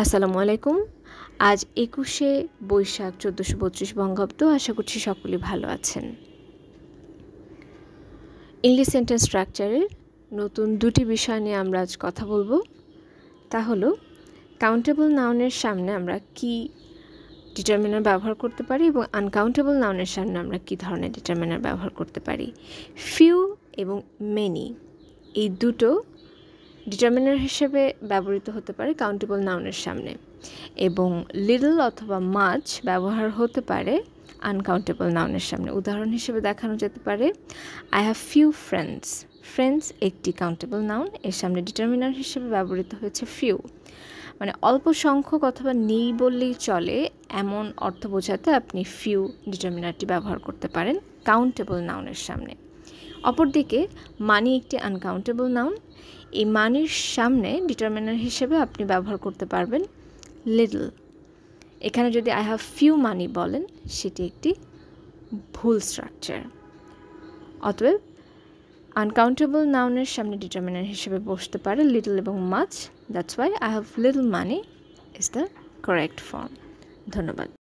আসসালামু আলাইকুম। আজ ২১শে বৈশাখ ১৪৩২ বঙ্গাব্দ। আশা করছি সকলেই ভালো আছেন। ইংলিশ সেন্টেন্স স্ট্রাকচারের নতুন দুটি বিষয় নিয়ে আমরা আজ কথা বলবো। তা হলো কাউন্টেবল নাউনের সামনে আমরা কি ডিটারমিনার ব্যবহার করতে পারি এবং আনকাউন্টেবল নাউনের সামনে আমরা কি ধরনের ডিটারমিনার ব্যবহার করতে পারি। ফিউ এবং মেনি এই দুটো ডিটারমিনার হিসেবে ব্যবহৃত হতে পারে কাউন্টেবল নাউনের সামনে, এবং লিটল অথবা মাচ ব্যবহার হতে পারে আনকাউন্টেবল নাউনের সামনে। উদাহরণ হিসেবে দেখানো যেতে পারে I have few friends. Friends একটি কাউন্টেবল নাউন, এর সামনে ডিটারমিনার হিসেবে ব্যবহৃত হয়েছে ফিউ, মানে অল্প সংখ্যক অথবা নেই বললেই চলে এমন অর্থ বোঝাতে আপনি ফিউ ডিটারমিনারটি ব্যবহার করতে পারেন কাউন্টেবল নাউনের সামনে। অপরদিকে মানি একটি আনকাউন্টেবল নাউন, এই মানির সামনে ডিটারমিনার হিসেবে আপনি ব্যবহার করতে পারবেন লিটল। এখানে যদি আই হ্যাভ ফিউ মানি বলেন সেটি একটি ভুল স্ট্রাকচার। অতএব আনকাউন্টেবল নাউনের সামনে ডিটারমিনার হিসেবে বসতে পারে লিটল এবং much. That's why I have little money is the correct form. ধন্যবাদ।